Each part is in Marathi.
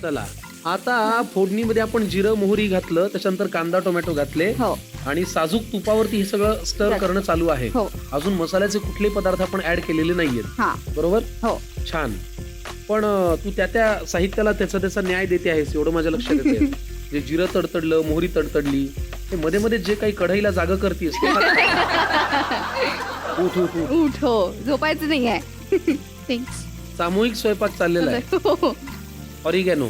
चला आता फोडणीमध्ये आपण जिरं मोहरी घातलं, त्याच्यानंतर कांदा टोमॅटो घातले आणि साजूक तुपावरती हे सगळं स्टर करणं चालू आहे. अजून मसाल्याचे कुठले पदार्थ आपण ऍड केलेले नाहीयेत, बरोबर? छान. पण तू त्या साहित्याला त्याचा न्याय देते आहेस एवढं माझ्या लक्षात येते. जे जिरं तडतडलं, मोहरी तडतडली, ते मध्ये मध्ये जे काही कढईला जागा करतेस उठ उठ उठ. हो, झोपायचं नाही आहे. सामूहिक स्वयंपाक चाललेला आहे. ऑरिगॅनो,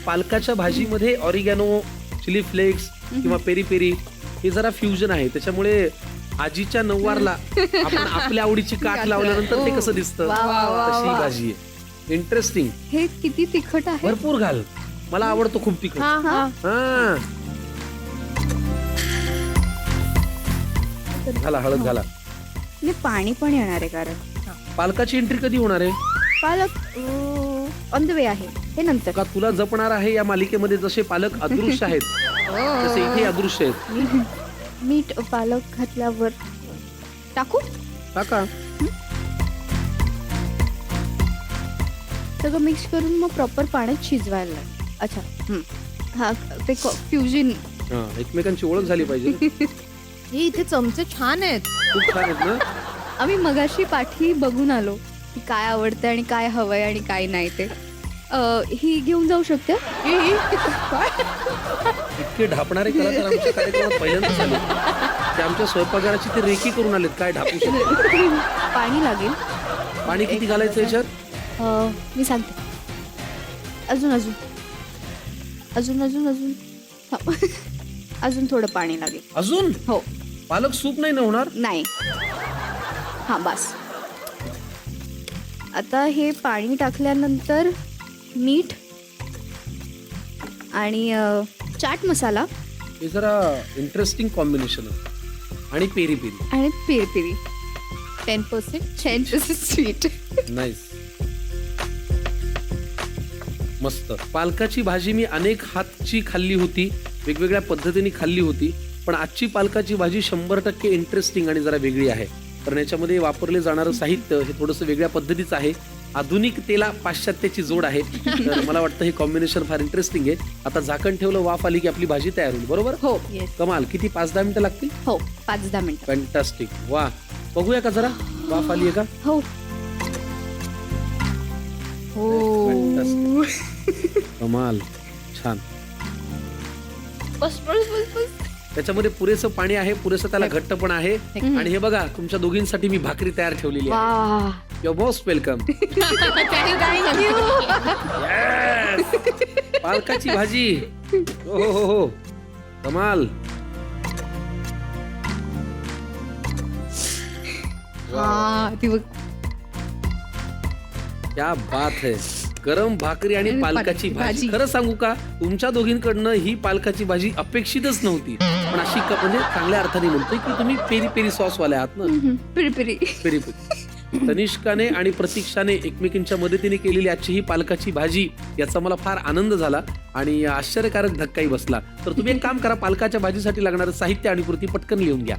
पालकाच्या भाजीमध्ये ऑरिगॅनो, चिली फ्लेक्स किंवा पेरी पेरी हे जरा फ्युजन आहे. त्याच्यामुळे आजीच्या नऊवारला आपण आपल्या आवडीची काठ लावल्यानंतर ते कसं दिसतं तशी भाजी आहे. इंटरेस्टिंग. हे किती तिखट आहे. भरपूर घाल, मला आवडतो खूप तिखट. घाला, हळद घाला. पाणी पण येणार आहे कारण पालकाची एंट्री कधी होणार आहे? पालक ऑन द वे आहे, हे नंतर. का तुला जपणार आहे या मालिकेमध्ये जसे पालक अदृश्य आहेत तसे इथे अदृश्य आहेत. मीठ पालक घातल्यावर टाकू टाका. सगळं मिक्स करून मग प्रॉपर पाण्यात शिजवायला लागेल. अच्छा, हा ते फ्युजन. एकमेकांची ओळख झाली पाहिजे. हे इथे चमचे छान आहेत, खूप छान आहेत ना. आम्ही मगाशी पाठी बघून आलो की काय आवडतं आणि काय हवंय आणि काय नाही ते. ही घेऊन जाऊ शकते. इतके ढापणारे कलाकार आमच्या कार्यक्रमात पहिल्यांदाच आले. ते आमच्या स्वयंपाकघराची ते रेकी करून आलेत. काय ढापू शकतो? पाणी लागेल. पाणी किती घालायचं याच्यात? मी सांगते. अजून अजून अजून अजून अजून अजून थोडं पाणी लागेल. अजून? हो. पालक सूप नाही ना होणार? नाही. हा बस. आता हे पाणी टाकल्यानंतर मीठ आणि चाट मसाला. हे जरा इंटरेस्टिंग कॉम्बिनेशन आहे. आणि पेरी पेरी. आणि पेरी पेरी 10% स्वीट. नाईस, मस्त. पालकाची भाजी मी अनेक हातची खाल्ली होती, वेगवेगळ्या पद्धतीने खाल्ली होती, पण आजची पालकाची भाजी 100% इंटरेस्टिंग आणि जरा वेगळी आहे. कारण याच्यामध्ये वापरले जाणारं साहित्य हे थोडंसं वेगळ्या पद्धतीचं आहे. आधुनिकतेला पाश्चात्याची जोड आहे. तर मला वाटतं हे कॉम्बिनेशन फार इंटरेस्टिंग आहे. आता झाकण ठेवलं, वाफ आली की आपली भाजी तयार होईल, बरोबर? हो. कमाल. किती 5-10 मिनिटं लागतील? हो, 5-10 मिनिटं. फॅन्टास्टिक. वा, बघूया का जरा वाफ आली आहे का? हो. कमाल, छान. बस बस बस बस. त्याच्यामध्ये पुरेसं पाणी आहे, पुरेसं त्याला घट्ट पण आहे. आणि हे बघा, तुमच्या दोघींसाठी मी भाकरी तयार ठेवलेली आहे. Your most welcome. पालकाची भाजी. हो हो हो, कमाल. क्या बात है. गरम भाकरी आणि पालकाची भाजी. खरं सांगू का, तुमच्या दोघींकडनं ही पालकाची भाजी अपेक्षितच नव्हती, पण अशी म्हणजे चांगल्या अर्थाने म्हणतोय की तुम्ही पेरी पेरी सॉस वाले आहात ना. Peri peri peri peri. तनिष्काने आणि प्रतीक्षाने एकमेकींच्या मदतीने केलेली आजची ही पालकाची भाजी, याचा मला फार आनंद झाला आणि आश्चर्यकारक धक्काही बसला. तर तुम्ही एक काम करा, पालकाच्या भाजीसाठी लागणारं साहित्य आणि कृती पटकन लिहून घ्या.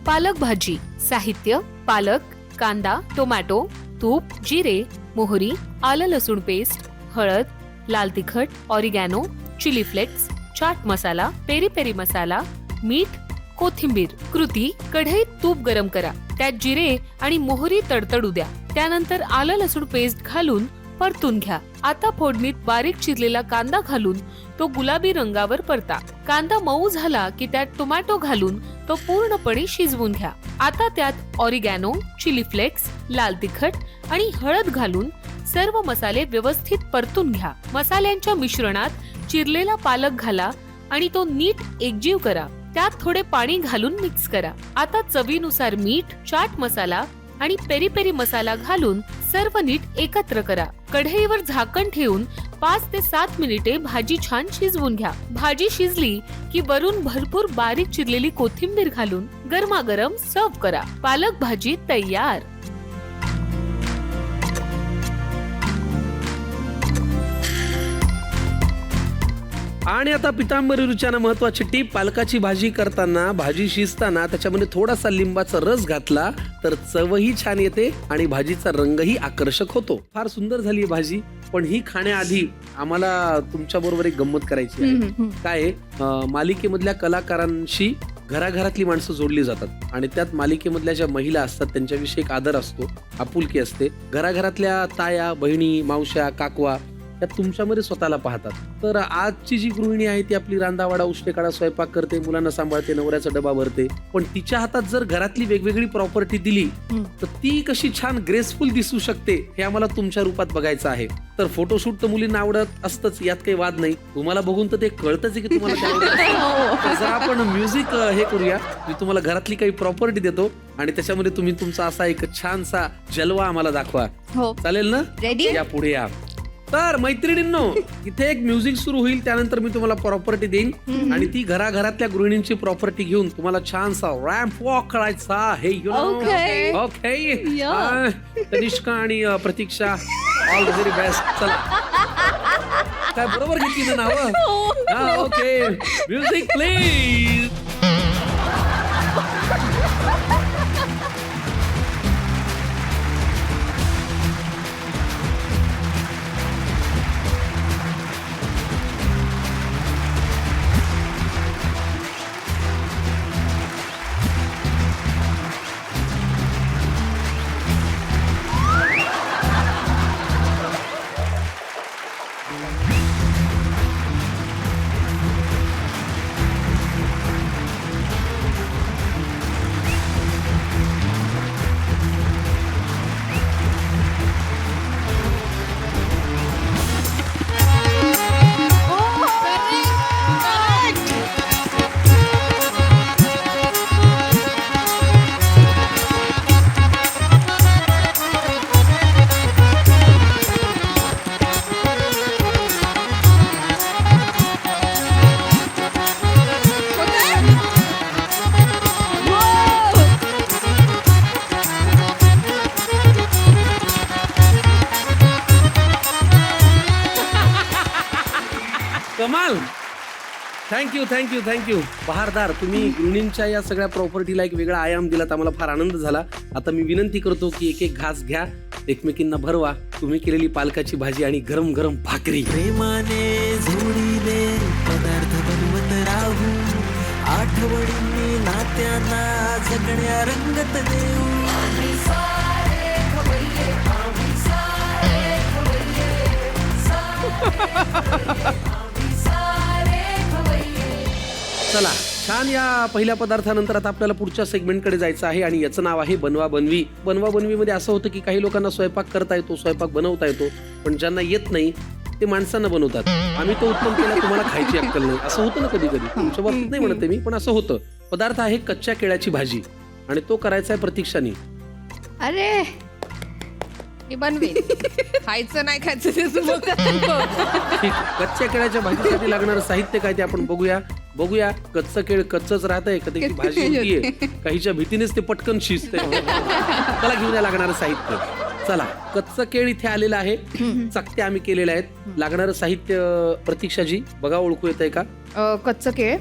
पालक भाजी. साहित्य: पालक, कांदा, टोमॅटो, तूप, जिरे, मोहरी, आलं लसूण पेस्ट, हळद, लाल तिखट, oregano, chilli flakes, chaat masala, peri peri मसाला, मीठ, कोथिंबीर. कृती: कढईत तूप गरम करा, त्यात जिरे आणि मोहरी तडतडू द्या. त्यानंतर आलं लसूण पेस्ट घालून परतून घ्या. आता फोडणीत बारीक चिरलेला कांदा घालून तो गुलाबी रंगावर परता. कांदा मऊ झाला की त्यात टोमॅटो घालून तो पूर्णपणे शिजवून घ्या. आता त्यात ऑरिगॅनो, चिली फ्लेक्स, लाल तिखट आणि हळद घालून सर्व मसाले व्यवस्थित परतून घ्या. मसाल्यांच्या मिश्रणात चिरलेला पालक घाला आणि तो नीट एकजीव करा. त्यात थोडे पाणी घालून मिक्स करा. आता चवीनुसार मीठ, चाट मसाला आणि पेरी पेरी मसाला घालून सर्व नीट एकत्र करा. कढईवर झाकण ठेवून 5 ते 7 मिनिटे भाजी छान शिजवून घ्या. भाजी शिजली की वरून भरपूर बारीक चिरलेली कोथिंबीर घालून गरमागरम सर्व्ह करा. पालक भाजी तयार. आणि आता पितांबरी रुच्यानं महत्वाची टीप: पालकाची भाजी करताना, भाजी शिजताना त्याच्यामध्ये थोडासा लिंबाचा रस घातला तर चवही छान येते आणि भाजीचा रंगही आकर्षक होतो. फार सुंदर झाली भाजी. पण ही खाण्याआधी आम्हाला तुमच्या बरोबर एक गंमत करायची आहे. काय आहे, मालिकेमधल्या कलाकारांशी घराघरातली माणसं जोडली जातात आणि त्यात मालिकेमधल्या ज्या महिला असतात त्यांच्याविषयी एक आदर असतो, आपुलकी असते. घराघरातल्या ताया, बहिणी, मावश्या, काकवा त्या तुमच्यामध्ये स्वतःला पाहतात. तर आजची जी गृहिणी आहे ती आपली रांदावाडा उष्टेकाडा स्वयंपाक करते, मुलांना सांभाळते, नवऱ्याचा डबा भरते, पण तिच्या हातात जर घरातली वेगवेगळी प्रॉपर्टी दिली तर ती कशी छान ग्रेसफुल दिसू शकते हे आम्हाला तुमच्या रूपात बघायचं आहे. तर फोटोशूट तर मुलींना आवडत असतंच, यात काही वाद नाही. तुम्हाला बघून तर ते कळतच आहे की तुम्हाला ते आवडत असेल. तर जरा आपण म्युझिक हे करूया, मी तुम्हाला घरातली काही प्रॉपर्टी देतो आणि त्याच्यामध्ये तुम्ही तुमचा असा एक छानसा जलवा आम्हाला दाखवा. हो. चालेल ना? रेडी? या पुढे या. तर मैत्रिणींनो, इथे एक म्युझिक सुरू होईल, त्यानंतर मी तुम्हाला प्रॉपर्टी देईन आणि ती घराघरातल्या गृहिणींची प्रॉपर्टी घेऊन तुम्हाला छानसा रॅम्प वॉक करायचा आहे. Okay. ओके. तनिष्का आणि प्रतीक्षा, ऑल द व्हेरी बेस्ट. चला, काय बरोबर घेतली ना नावं? Okay, music please. कमाल. थँक्यू. बहारदार, तुम्ही गृहिणींच्या या सगळ्या प्रॉपर्टीला एक वेगळा आयाम दिलात, आम्हाला फार आनंद झाला. आता मी विनंती करतो की एक एक घास घ्या, एकमेकींना भरवा. तुम्ही केलेली पालकाची भाजी आणि गरम गरम भाकरी. प्रेमाने जोडीले पदार्थ बनवत राहू, आठवणींनी नात्यांना जगण्या रंगत देऊ. चला, छान. या पहिल्या पदार्थानंतर आता आपल्याला पुढच्या सेगमेंटकडे जायचं आहे आणि याचं नाव आहे बनवा बनवी. बनवा बनवीमध्ये असं होतं की काही लोकांना स्वयंपाक करता येतो, स्वयंपाक बनवता येतो, पण ज्यांना येत नाही ते माणसांना बनवतात. आम्ही तो उत्तम केला, तुम्हाला खायची अक्कल नाही, असं होतं ना कधी कधी. तुमच्या बाबतीत नाही म्हणते मी, पण असं होतं. पदार्थ आहे कच्च्या केळ्याची भाजी आणि तो करायचा आहे प्रतीक्षानी. अरे मी बनवेन. खायचं नाही खायचं ते तुम्ही ठीक. कच्च्या केळ्याच्या भाजीसाठी लागणारं साहित्य काय ते आपण बघूया. कच्चं केळ कच्चंच राहतंय, कधी भाजी होतीये, काहीच्या भीतीनेच ते पटकन शिजते. त्याला घेऊन या लागणारं साहित्य. चला, कच्चं केळ इथे आलेलं आहे, चकत्या आम्ही केलेल्या आहेत. लागणारं साहित्य प्रतीक्षाजी बघा, ओळखू येतंय का? कच्चं केळ,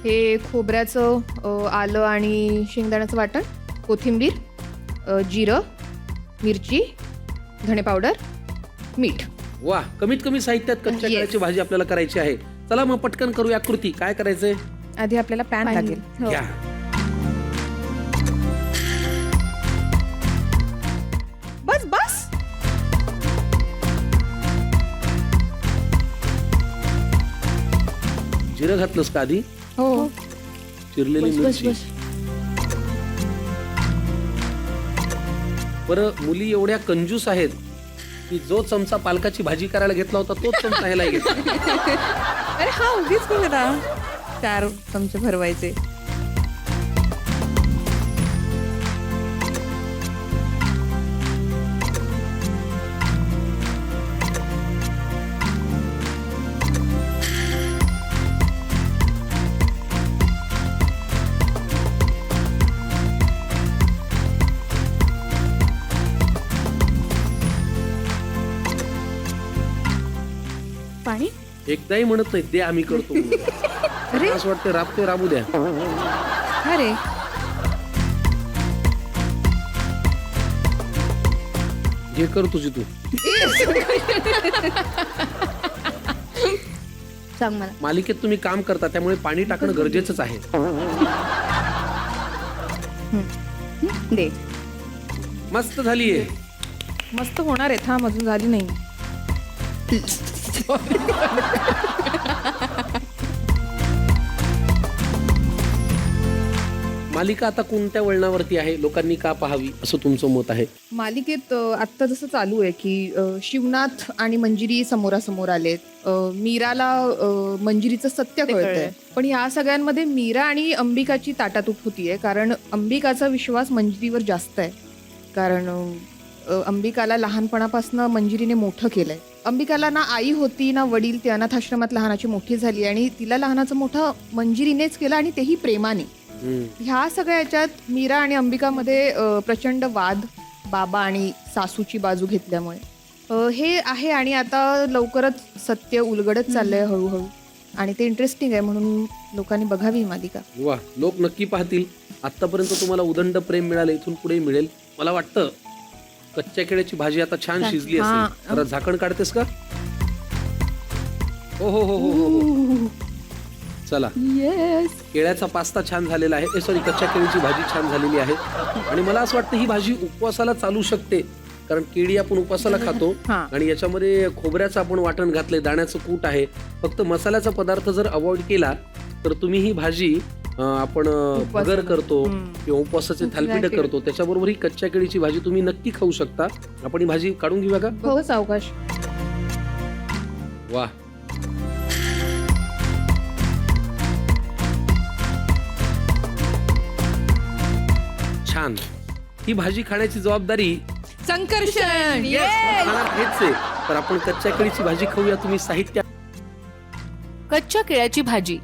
हे खोबऱ्याचं आलं आणि शेंगदाण्याचं वाटण, कोथिंबीर, जिरं, मिरची, धणे पावडर, मीठ. वा, कमीत कमी साहित्यात कच्च्या Yes. केळ्याची भाजी आपल्याला करायची आहे. चला मग पटकन करूया कृती. काय करायचंय? आधी आपल्याला पॅन लागेल. हो. घ्या. बस जिरं घातलंस का आधी? हो. चिरलेली मिरची. बरं, मुली एवढ्या कंजूस आहेत की जो चमचा पालकाची भाजी करायला घेतला होता तोच चमचा ह्याला घेतला. अरे हा, उगीच बघा, 4 चमचे भरवायचे. पाणी एकदाही म्हणत नाही दे आम्ही करतो म्हणून. अरे असं वाटतं राबतोय राबू द्या. अरे जे कर तुझी तू. सांग मला. मालिकेत तुम्ही काम करता त्यामुळे पाणी टाकणं गरजेचंच आहे. दे. मस्त झालीये. मस्त होणार आहे. थांब, अजून झाली नाही. मालिका आता कोणत्या वळणावरती आहे, लोकांनी का पाहावी असं तुमचं मत आहे? मालिकेत आत्ता जसं चालू आहे की शिवनाथ आणि मंजिरी समोरासमोर आलेत. मीराला मंजिरीचं सत्य कळतंय, पण या सगळ्यांमध्ये मीरा आणि अंबिकाची ताटातूट होतीये. कारण अंबिकाचा विश्वास मंजिरीवर जास्त आहे. कारण अंबिकाला लहानपणापासून मंजिरीने मोठं केलंय. अंबिकाला ना आई होती ना वडील. ती अनाथाश्रमात लहानाची मोठी झाली आणि तिला लहानाचं मोठं मंजिरीनेच केलं, आणि तेही प्रेमाने. ह्या सगळ्या याच्यात मीरा आणि अंबिकामध्ये प्रचंड वाद, बाबा आणि सासूची बाजू घेतल्यामुळे हे आहे. आणि आता लवकरच सत्य उलगडत चाललंय हळूहळू, आणि ते इंटरेस्टिंग आहे, म्हणून लोकांनी बघावी ही मालिका. वा, लोक नक्की पाहतील. आतापर्यंत तुम्हाला उदंड प्रेम मिळालं, इथून पुढे मिळेल. मला वाटतं कच्च्या केळ्याची भाजी आता छान शिजली असेल. जरा झाकण काढतेस का? हो हो हो हो हो. चला, येस. केळ्याचा पास्ता छान झालेला आहे. सॉरी, कच्च्या केळीची भाजी छान झालेली आहे. आणि मला असं वाटतं ही भाजी उपवासाला चालू शकते, कारण केळी आपण उपवासाला खातो आणि याच्यामध्ये खोबऱ्याचं आपण वाटण घातलंय, दाण्याचं कूट आहे. फक्त मसाल्याचा पदार्थ जर अवॉइड केला तर तुम्ही ही भाजी आपण भगर करतो किंवा उपवासाचे थालीपीठ करतो, त्याच्याबरोबर ही कच्च्या केळीची भाजी तुम्ही नक्की खाऊ शकता. आपण ही भाजी काढून घेऊया का? हो, सावकाश. वा, छान. ही भाजी खाण्याची जबाबदारी संकर्षण. खाणार हेच आहे. तर आपण कच्च्या केळीची भाजी खाऊया. तुम्ही साहित्य: कच्च्या केळ्याची भाजी.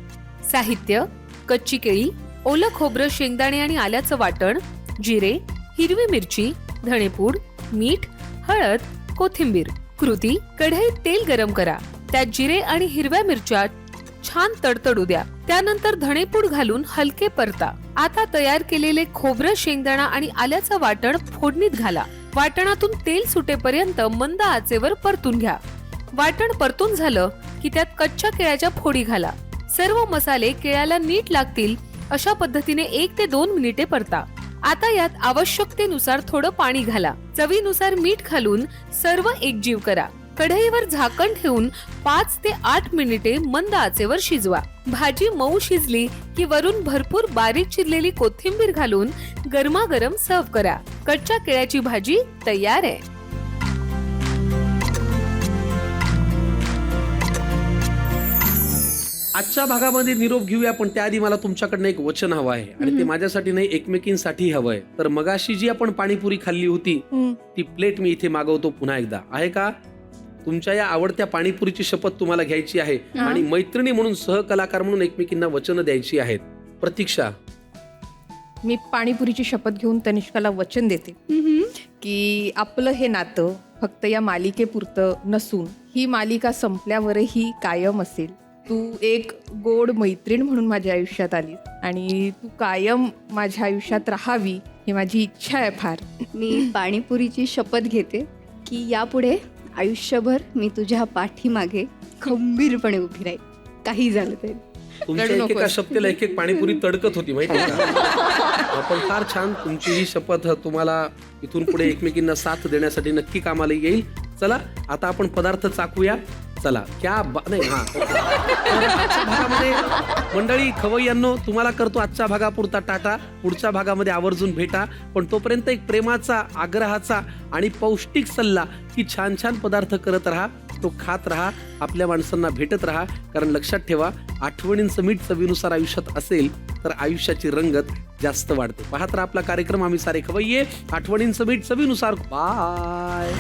साहित्य: कच्ची केळी, ओलं खोबरं, शेंगदाणे आणि आल्याचं वाटण, जिरे, हिरवी मिरची, धणेपूड, मीठ, हळद, कोथिंबीर. कृती: कढईत तेल गरम करा, त्यात जिरे आणि हिरव्या मिरच्या छान तडतडू द्या. त्यानंतर धणेपूड घालून हलके परता. आता तयार केलेले खोबरं, शेंगदाणा आणि आल्याचं वाटण फोडणीत घाला. वाटणातून तेल सुटेपर्यंत मंद आचेवर परतून घ्या. वाटण परतून झालं की त्यात कच्च्या केळ्याच्या फोडी घाला. सर्व मसाले केळ्याला नीट लागतील अशा पद्धतीने 1 ते 2 मिनिटे परता. आता यात आवश्यकतेनुसार थोडं पाणी घाला. चवीनुसार मीठ घालून सर्व एकजीव करा. कढईवर झाकण ठेवून 5 ते 8 मिनिटे मंद आचेवर शिजवा. भाजी मऊ शिजली की वरून भरपूर बारीक चिरलेली कोथिंबीर घालून गरमागरम सर्व्ह करा. कच्च्या केळ्याची भाजी तयार आहे. आजच्या भागामध्ये निरोप घेऊया, पण त्याआधी मला तुमच्याकडनं एक वचन हवं आहे, आणि ते माझ्यासाठी नाही, एकमेकींसाठी हवंय. तर मगाशी जी आपण पाणीपुरी खाल्ली होती ती प्लेट मी इथे मागवतो पुन्हा एकदा. आहे का? तुमच्या या आवडत्या पाणीपुरीची शपथ तुम्हाला घ्यायची आहे आणि मैत्रिणी म्हणून, सहकलाकार म्हणून एकमेकींना वचन द्यायची आहेत. प्रतीक्षा, मी पाणीपुरीची शपथ घेऊन तनिष्काला वचन देते की आपलं हे नातं फक्त या मालिकेपुरतं नसून ही मालिका संपल्यावरही कायम असेल. तू एक गोड मैत्रीण म्हणून माझ्या आयुष्यात आलीस आणि तू कायम माझ्या आयुष्यात राहावी ही माझी इच्छा आहे फार. मी पाणीपुरीची शपथ घेते की यापुढे आयुष्यभर मी तुझ्या पाठीमागे खंबीरपणे उभी राहील, काही झालं तरी. तुमच्या एकेका शब्दाला एक पाणीपुरी तडकत होती, माहिती आहे का? पण फार छान. तुमची ही शपथ तुम्हाला इथून पुढे एकमेकींना साथ देण्यासाठी नक्की कामाला येईल. चला, आता आपण पदार्थ चाकूया. चला, नाही, आजच्या भागामध्ये मंडळी, खवय्यांनो, तुम्हाला करतो आजच्या भागापुरता टाटा. पुढच्या भागामध्ये आवर्जून भेटा. पण तोपर्यंत एक प्रेमाचा, आग्रहाचा आणि पौष्टिक सल्ला की छान छान पदार्थ करत राहा, तो खात राहा, आपल्या माणसांना भेटत राहा. कारण लक्षात ठेवा, आठवणींचं मीठ चवीनुसार आयुष्यात असेल तर आयुष्याची रंगत जास्त वाढते. पाहत राहा आपला कार्यक्रम आम्ही सारे खवय्ये. आठवणींचं मीठ चवीनुसार. बाय.